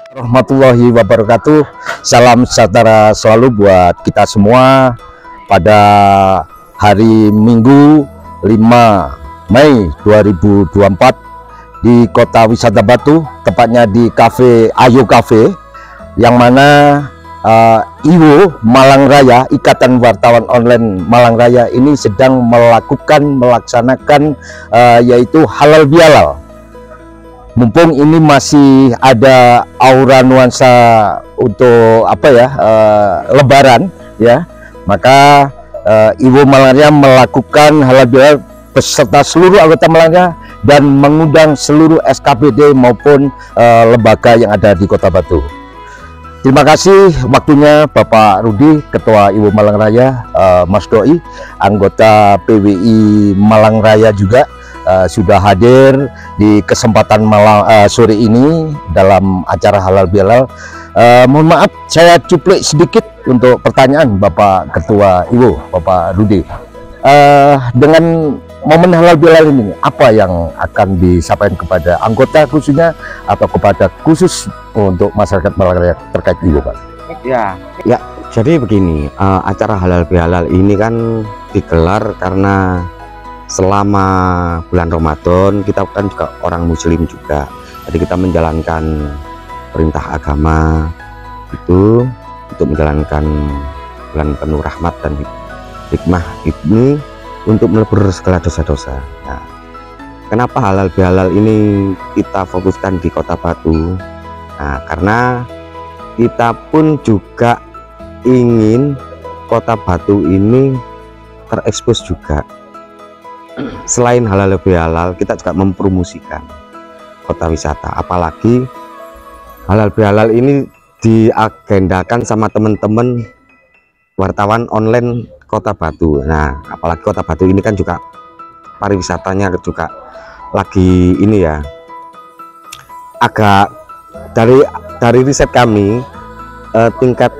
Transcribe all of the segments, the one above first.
Warahmatullahi wabarakatuh. Salam sejahtera selalu buat kita semua pada hari Minggu 5 Mei 2024 di Kota Wisata Batu, tepatnya di Cafe Ayo Cafe, yang mana IWO Malang Raya, Ikatan Wartawan Online Malang Raya ini sedang melaksanakan yaitu halal bihalal. Mumpung ini masih ada aura nuansa untuk Lebaran ya, maka IWO Malang Raya melakukan halal bihalal beserta seluruh anggota Malang Raya dan mengundang seluruh SKPD maupun lembaga yang ada di Kota Batu. Terima kasih waktunya Bapak Rudi, Ketua IWO Malang Raya, Mas Doi, anggota PWI Malang Raya juga sudah hadir di kesempatan sore ini dalam acara halal bihalal. Mohon maaf saya cuplik sedikit untuk pertanyaan Bapak Ketua IWO, Bapak Rudi. Dengan momen halal bihalal ini, apa yang akan disampaikan kepada anggota khususnya atau kepada khusus untuk masyarakat Malang Raya terkait IWO, Pak? Ya, jadi begini, acara halal bihalal ini kan digelar karena selama bulan Ramadan kita kan juga orang Muslim juga, jadi kita menjalankan perintah agama itu untuk menjalankan bulan penuh rahmat dan hikmah ini untuk melebur segala dosa-dosa. Nah, kenapa halal bihalal ini kita fokuskan di Kota Batu? Nah, karena kita pun juga ingin Kota Batu ini terekspos juga. Selain halal bihalal, kita juga mempromosikan kota wisata. Apalagi halal bihalal ini diagendakan sama teman-teman wartawan online Kota Batu. Nah, apalagi Kota Batu ini kan juga pariwisatanya juga lagi ini ya, agak dari riset kami, tingkat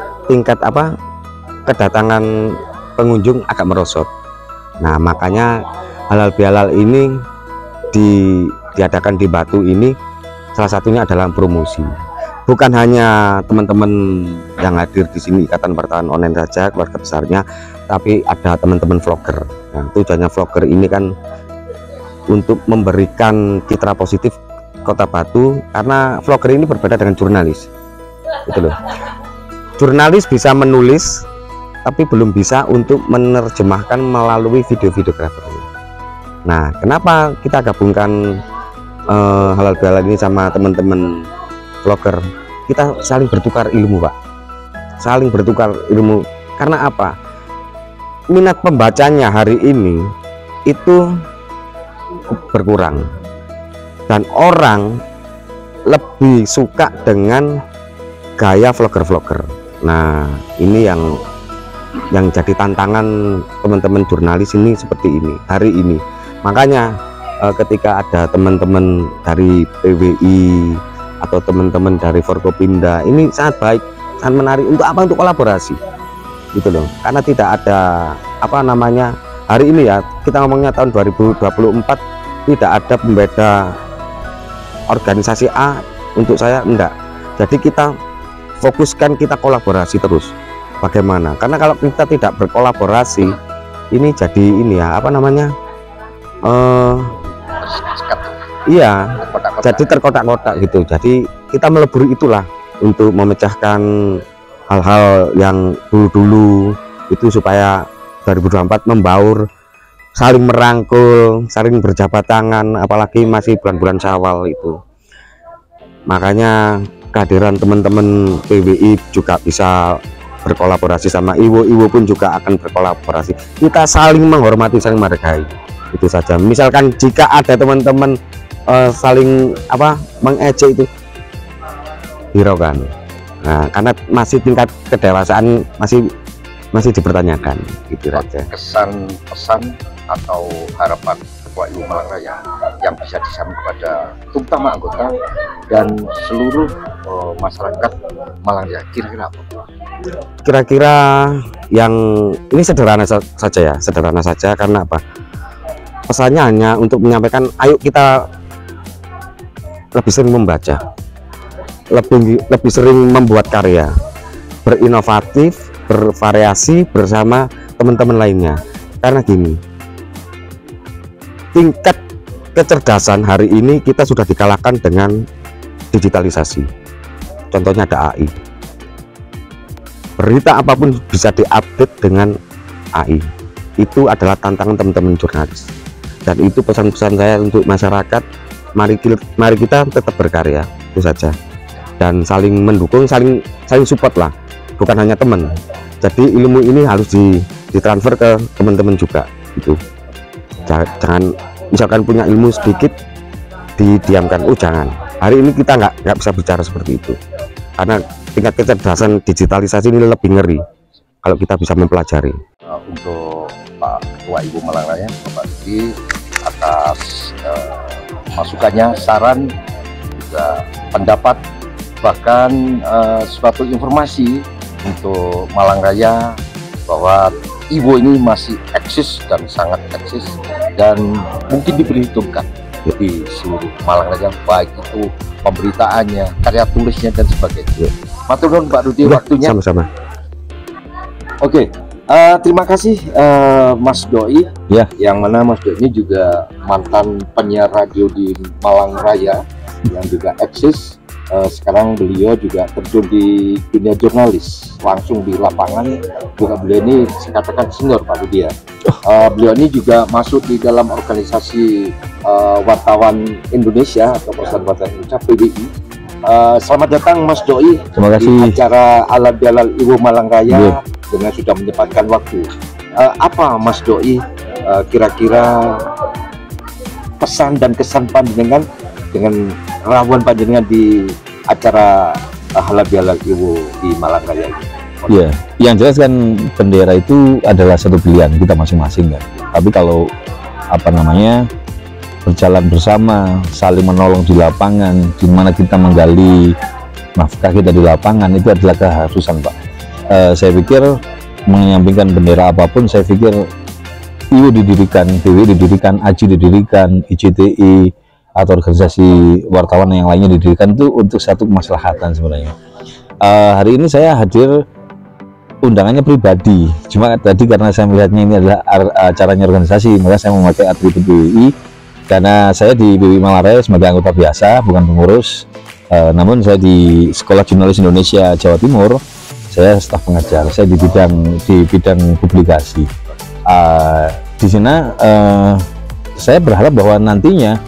kedatangan pengunjung agak merosot. Nah, makanya halal bihalal ini diadakan di Batu ini salah satunya adalah promosi. Bukan hanya teman-teman yang hadir di sini Ikatan Wartawan Online saja, keluarga besarnya, tapi ada teman-teman vlogger. Nah, tujuannya vlogger ini kan untuk memberikan citra positif Kota Batu, karena vlogger ini berbeda dengan jurnalis. Gitu loh. Jurnalis bisa menulis, tapi belum bisa untuk menerjemahkan melalui video-videografernya. Nah, kenapa kita gabungkan halal bihalal ini sama teman-teman vlogger? Kita saling bertukar ilmu, Pak. Saling bertukar ilmu. Karena apa? Minat pembacanya hari ini itu berkurang. Dan orang lebih suka dengan gaya vlogger-vlogger. Nah, ini yang jadi tantangan teman-teman jurnalis ini seperti ini hari ini. Makanya ketika ada teman-teman dari PWI atau teman-teman dari Forkopimda, ini sangat baik, sangat menarik untuk apa? Untuk kolaborasi gitu loh. Karena tidak ada hari ini ya, kita ngomongnya tahun 2024, tidak ada pembeda organisasi A untuk saya, enggak. Jadi kita fokuskan, kita kolaborasi terus. Bagaimana? Karena kalau kita tidak berkolaborasi, ini jadi ini ya, iya, jadi terkotak-kotak gitu. Jadi kita melebur itulah untuk memecahkan hal-hal yang dulu-dulu itu supaya 2024 membaur, saling merangkul, saling berjabat tangan, apalagi masih bulan-bulan Syawal itu. Makanya kehadiran teman-teman PWI juga bisa berkolaborasi sama IWO, IWO pun juga akan berkolaborasi. Kita saling menghormati, saling menghargai. Itu saja. Misalkan jika ada teman-teman saling mengejek, itu hiraukan. Nah, karena masih tingkat kedewasaan masih dipertanyakan. Itu saja. Kesan pesan atau harapan Ketua IWO Malang Raya yang bisa disampaikan kepada terutama anggota dan seluruh masyarakat Malang Raya, kira-kira apa? Kira-kira yang ini sederhana saja karena apa? Pesannya hanya untuk menyampaikan, ayo kita lebih sering membaca, lebih sering membuat karya, berinovatif, bervariasi bersama teman-teman lainnya. Karena gini, tingkat kecerdasan hari ini kita sudah dikalahkan dengan digitalisasi. Contohnya ada AI. Berita apapun bisa diupdate dengan AI. Itu adalah tantangan teman-teman jurnalis. Dan itu pesan-pesan saya untuk masyarakat, mari kita tetap berkarya, itu saja. Dan saling mendukung, saling support lah, bukan hanya teman. Jadi ilmu ini harus ditransfer ke teman-teman juga gitu. Jangan misalkan punya ilmu sedikit didiamkan, jangan. Hari ini kita nggak bisa bicara seperti itu, karena tingkat kecerdasan digitalisasi ini lebih ngeri kalau kita bisa mempelajari. Untuk Pak Ketua Ibu Malang Raya, Bapak Didi, atas masukannya, saran, juga pendapat, bahkan suatu informasi untuk Malang Raya bahwa Iwo ini masih eksis dan sangat eksis dan mungkin diperhitungkan di seluruh Malang Raya, baik itu pemberitaannya, karya tulisnya dan sebagainya. Matur nuwun Pak Rudi waktunya. Sama-sama. Oke, terima kasih Mas Doi. Ya. Yang mana Mas Doi ini juga mantan penyiar radio di Malang Raya yang juga eksis. Sekarang beliau juga terjun di dunia jurnalis, langsung di lapangan. Juga beliau ini saya katakan senior Pak Budi ya. Beliau ini juga masuk di dalam organisasi wartawan Indonesia atau Persatuan Wartawan Indonesia, PWI. Selamat datang Mas Doi. Terima kasih. Di acara Halal Bihalal Iwo Malang Raya dengan sudah menyempatkan waktu. Apa Mas Doi kira-kira pesan dan kesan panjenengan dengan rawan panjenengan di acara Halal Bihalal Iwo di Malang Raya ini? Iya, yang jelas kan bendera itu adalah satu pilihan kita masing-masing kan. Tapi kalau berjalan bersama, saling menolong di lapangan, di mana kita menggali nafkah kita di lapangan, itu adalah keharusan Pak. Saya pikir menyampingkan bendera apapun, saya pikir IWO didirikan, PWI didirikan, AJI didirikan, ICTI atau organisasi wartawan yang lainnya didirikan itu untuk satu kemaslahatan sebenarnya. Hari ini saya hadir undangannya pribadi, cuma tadi karena saya melihatnya ini adalah acaranya organisasi, maka saya memakai atribut PWI karena saya di PWI Malang Raya sebagai anggota biasa, bukan pengurus. Namun saya di Sekolah Jurnalis Indonesia Jawa Timur, saya staf pengajar, saya di bidang publikasi. Di sana saya berharap bahwa nantinya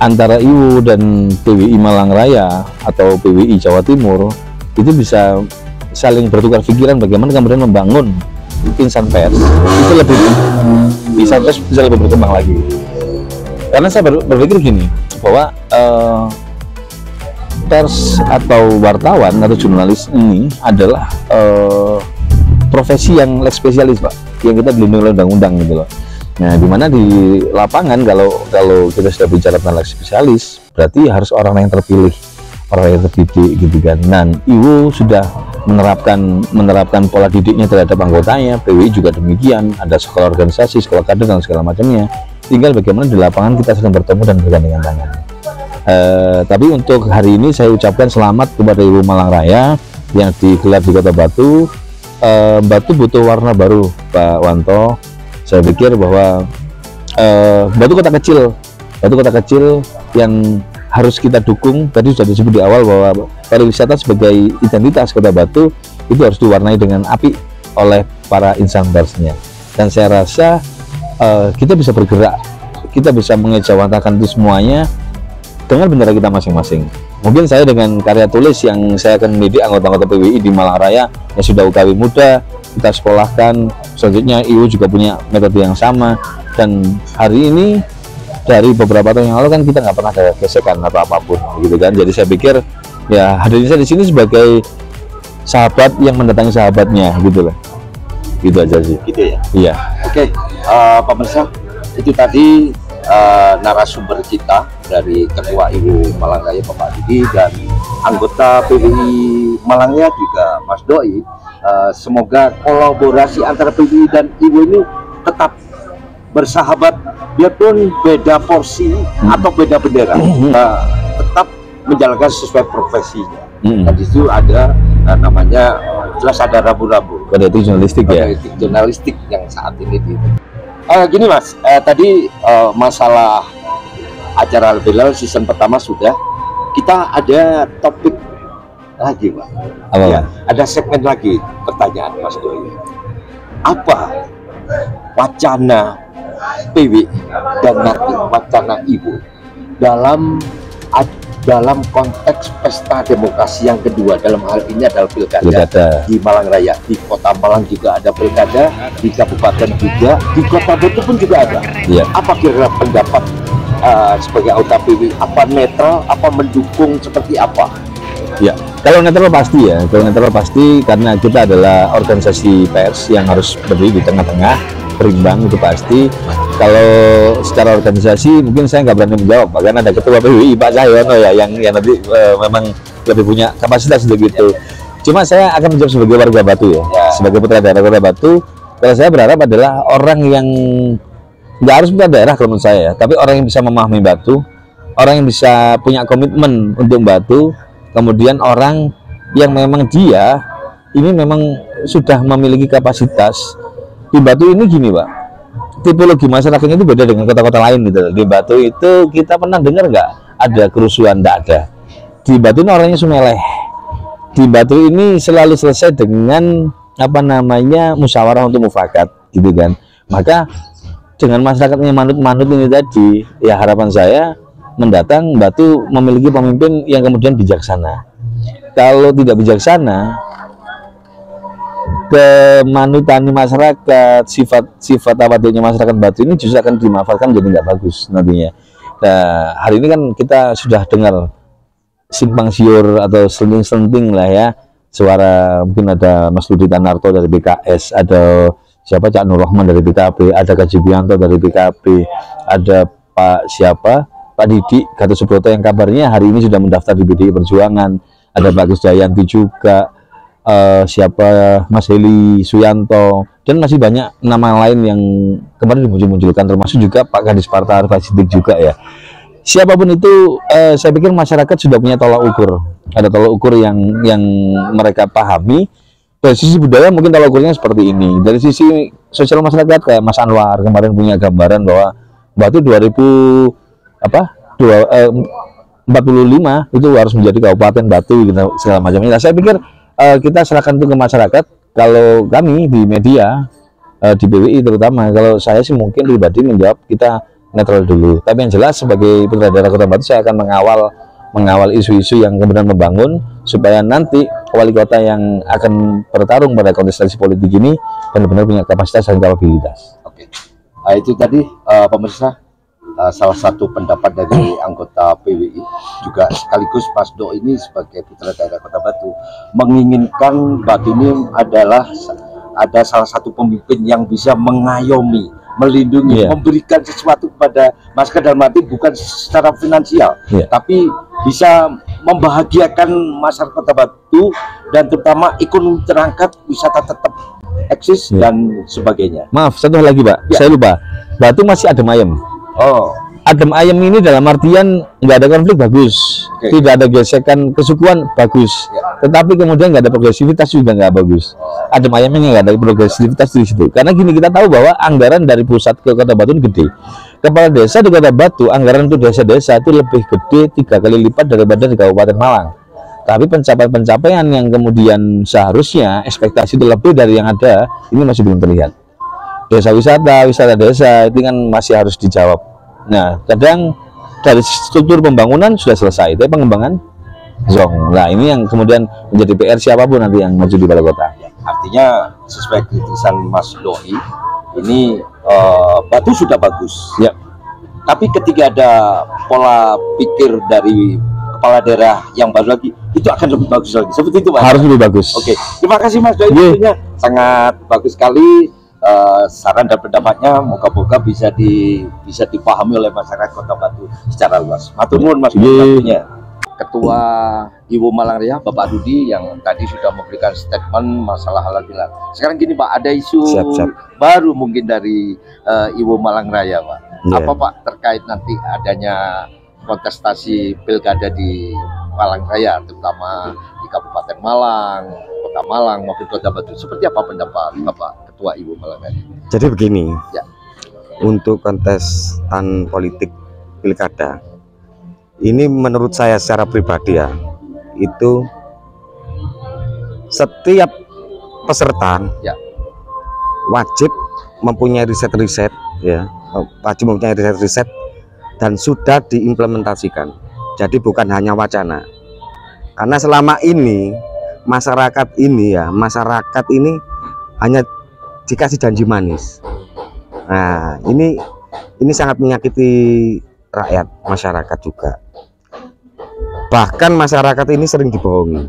antara IWO dan PWI Malang Raya atau PWI Jawa Timur itu bisa saling bertukar pikiran bagaimana kemudian membangun insan pers itu lebih bisa lebih berkembang lagi. Karena saya berpikir gini bahwa pers atau wartawan atau jurnalis ini adalah profesi yang spesialis Pak, yang kita dilindungi oleh undang-undang gitu loh. Nah, dimana di lapangan kalau kita sudah bicara tentang spesialis, berarti harus orang yang terpilih, orang yang terdidik gitu kan. Dan IWO sudah menerapkan pola didiknya terhadap anggotanya, PWI juga demikian, ada sekolah organisasi, sekolah kader dan segala macamnya. Tinggal bagaimana di lapangan kita sedang bertemu dan bergandengan tangan. Tapi untuk hari ini saya ucapkan selamat kepada IWO Malang Raya yang digelar di Kota Batu. Batu butuh warna baru Pak Wanto. Saya pikir bahwa Batu kota kecil yang harus kita dukung. Tadi sudah disebut di awal bahwa pariwisata sebagai identitas Kota Batu itu harus diwarnai dengan api oleh para insan persnya. Dan saya rasa kita bisa bergerak, kita bisa mengejawantahkan itu semuanya dengan bendera kita masing-masing. Mungkin saya dengan karya tulis yang saya akan mendidik anggota-anggota PWI di Malang Raya yang sudah UKW muda, kita sekolahkan. Selanjutnya IWO juga punya metode yang sama, dan hari ini dari beberapa tahun yang lalu kan kita nggak pernah ada gesekan atau apapun gitu kan. Jadi saya pikir ya hadirnya saya di sini sebagai sahabat yang mendatangi sahabatnya gitu loh. Gitu aja sih. Gitu ya. Iya. Oke, pemirsa, itu tadi narasumber kita dari Ketua IWO Malang Raya Bapak Didi dan anggota PWI Malang Raya juga Mas Doi. Semoga kolaborasi antara PWI dan IWO ini tetap bersahabat, biarpun beda porsi atau beda bendera, tetap menjalankan sesuai profesinya. Dan di situ ada namanya jelas ada rambu-rambu. Kode etik jurnalistik ya. Kode etik jurnalistik yang saat ini gini Mas, tadi masalah acara Al-Bilal season pertama sudah. Kita ada topik lagi, Pak. Apa? Ya, ada segmen lagi pertanyaan Mas Doi. Apa wacana PWI dan nanti wacana Ibu dalam konteks pesta demokrasi yang kedua, dalam hal ini adalah pilkada di Malang Raya. Di Kota Malang juga ada pilkada, di kabupaten juga, di Kota Batu pun juga ada. Ya. Apa kira-kira pendapat sebagai anggota PWI? Apa netral, apa mendukung, seperti apa? Ya, kalau netral pasti ya. Kalau netral pasti, karena kita adalah organisasi pers yang harus berdiri di tengah-tengah, berimbang, itu pasti. Kalau secara organisasi mungkin saya nggak berani menjawab, karena ada ketua PWI Pak Cahyono ya yang nanti memang lebih punya kapasitas untuk itu. Cuma saya akan menjawab sebagai warga Batu ya, sebagai putra daerah Kota Batu. Kalau saya berharap adalah orang yang nggak harus putra daerah kalau menurut saya, tapi orang yang bisa memahami Batu, orang yang bisa punya komitmen untuk Batu, kemudian orang yang memang dia ini memang sudah memiliki kapasitas. Di Batu ini gini Pak, tipologi masyarakatnya itu beda dengan kota-kota lain gitu. Di Batu itu kita pernah dengar nggak ada kerusuhan? Nggak ada. Di Batu ini orangnya sumeleh. Di Batu ini selalu selesai dengan apa namanya musyawarah untuk mufakat gitu kan. Maka dengan masyarakatnya manut-manut ini tadi, ya harapan saya mendatang Batu memiliki pemimpin yang kemudian bijaksana. Kalau tidak bijaksana, kemanutani masyarakat, sifat tawaduknya masyarakat Batu ini justru akan dimanfaatkan jadi nggak bagus nantinya. Nah, hari ini kan kita sudah dengar simpang siur atau selenting-selenting lah ya, suara mungkin ada Mas Budi Tanarto dari BKS, ada siapa Cak Nur Rahman dari PKB, ada Kaji Bianto dari PKB, ada Pak Didi Gatot Subroto yang kabarnya hari ini sudah mendaftar di PDI Perjuangan, ada Pak Gus Jayanti juga, Mas Heli Suyanto, dan masih banyak nama lain yang kemarin dimuncul-munculkan, termasuk juga Pak Kadis Parta Arfa Siddiq juga ya. Siapapun itu, saya pikir masyarakat sudah punya tolak ukur, ada tolak ukur yang mereka pahami. Dari sisi budaya mungkin tolak ukurnya seperti ini, dari sisi sosial masyarakat kayak Mas Anwar kemarin punya gambaran bahwa Batu 45 itu harus menjadi kabupaten Batu gitu, segala macamnya. Saya pikir kita serahkan itu ke masyarakat. Kalau kami di media, di PWI terutama, kalau saya sih mungkin pribadi menjawab kita netral dulu. Tapi yang jelas sebagai putra daerah Kota Batu, saya akan mengawal isu-isu yang kemudian membangun supaya nanti wali kota yang akan bertarung pada kontestasi politik ini benar-benar punya kapasitas dan kapabilitas. Oke, itu tadi pemirsa, salah satu pendapat dari anggota PWI juga sekaligus Mas Do ini sebagai putra daerah Kota Batu menginginkan Batu ini adalah ada salah satu pemimpin yang bisa mengayomi, melindungi, memberikan sesuatu kepada masyarakat, dalam arti bukan secara finansial, tapi bisa membahagiakan masyarakat Kota Batu dan terutama ekonomi terangkat, wisata tetap eksis dan sebagainya. Maaf, satu hal lagi Pak, saya lupa. Batu masih adem ayem. Adem ayem ini dalam artian nggak ada konflik bagus, tidak ada gesekan kesukuan bagus, tetapi kemudian nggak ada progresivitas juga nggak bagus. Adem ayemnya nggak ada progresivitas di situ, karena gini, kita tahu bahwa anggaran dari pusat ke Kota Batu gede. Kepala desa di Kota Batu, anggaran untuk desa-desa itu lebih gede 3 kali lipat daripada di Kabupaten Malang. Tapi pencapaian yang kemudian seharusnya ekspektasi itu lebih dari yang ada, ini masih belum terlihat. Desa wisata desa itu kan masih harus dijawab. Nah, kadang dari struktur pembangunan sudah selesai, tapi pengembangan zong. Nah, ini yang kemudian menjadi PR siapapun nanti yang maju di balai kota. Artinya sesuai kritisan Mas Doi, ini Batu sudah bagus. Ya. Tapi ketika ada pola pikir dari kepala daerah yang baru lagi, itu akan lebih bagus lagi. Seperti itu Pak. Harus lebih bagus. Oke, terima kasih Mas Doi. Tentunya sangat bagus sekali. Saran dan pendapatnya moga-moga bisa dipahami oleh masyarakat Kota Batu secara luas. Matur nuwun Mas Doi. Ketua Iwo Malang Raya Bapak Rudi yang tadi sudah memberikan statement masalah halal bihalal. Sekarang gini Pak, ada isu baru mungkin dari Iwo Malang Raya Pak. Apa Pak terkait nanti adanya kontestasi pilkada di Malang Raya, terutama di Kabupaten Malang, Kota Malang maupun Kota Batu. Seperti apa pendapat Bapak Ketua Ibu Malang Raya? Jadi begini, Ya. untuk kontestan politik pilkada ini menurut saya secara pribadi ya, itu setiap peserta Ya. wajib mempunyai riset-riset, ya, wajib mempunyai riset-riset dan sudah diimplementasikan. Jadi bukan hanya wacana. Karena selama ini masyarakat ini hanya dikasih janji manis. Nah, ini sangat menyakiti rakyat, masyarakat juga. Bahkan masyarakat ini sering dibohongi.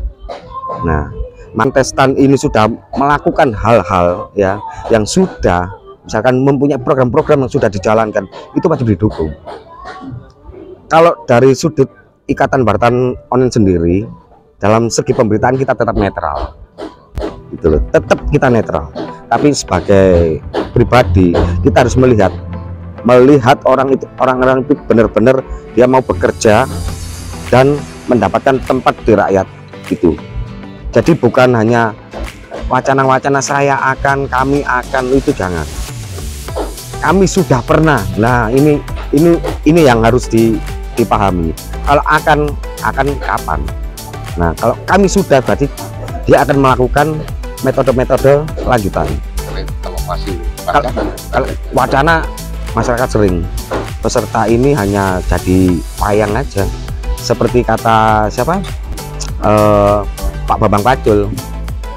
Nah, kontestan ini sudah melakukan hal-hal ya yang sudah, misalkan mempunyai program-program yang sudah dijalankan, itu wajib didukung. Kalau dari sudut Ikatan Wartawan Online sendiri, dalam segi pemberitaan kita tetap netral, gitu loh. Tetap kita netral. Tapi sebagai pribadi kita harus melihat orang-orang itu benar-benar dia mau bekerja dan mendapatkan tempat di rakyat gitu. Jadi bukan hanya wacana-wacana kami akan, itu jangan. Kami sudah pernah. Nah, ini yang harus dipahami. Kalau akan kapan? Nah, kalau kami sudah, berarti dia akan melakukan metode-metode lanjutan. Kalau masih Kalau wacana, masyarakat sering, peserta ini hanya jadi wayang aja. Seperti kata siapa? Pak Bambang Pacul,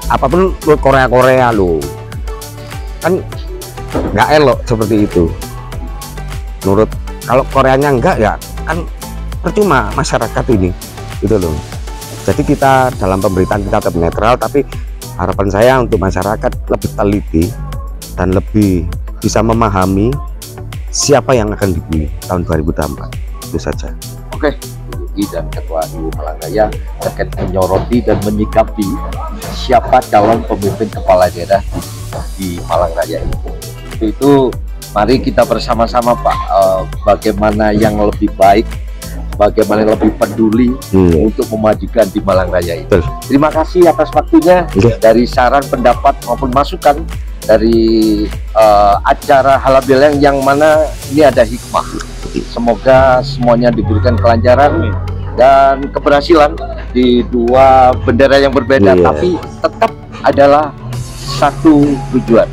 apapun Korea lo kan nggak elok seperti itu. Menurut, kalau Koreanya enggak ya kan percuma masyarakat ini, gitu loh. Jadi kita dalam pemberitaan kita tetap netral, tapi harapan saya untuk masyarakat lebih teliti dan lebih bisa memahami siapa yang akan dipilih tahun 2024. Itu saja. Oke, dan Ketua Ibu Malang Raya terkait menyoroti dan menyikapi siapa calon pemimpin kepala daerah di Malang Raya itu mari kita bersama-sama Pak, bagaimana yang lebih baik, bagaimana yang lebih peduli untuk memajukan di Malang Raya itu. Terima kasih atas waktunya, dari saran, pendapat maupun masukan dari acara halal bihalal yang mana ini ada hikmah. Semoga semuanya diberikan kelancaran dan keberhasilan di dua bendera yang berbeda, tapi tetap adalah satu tujuan,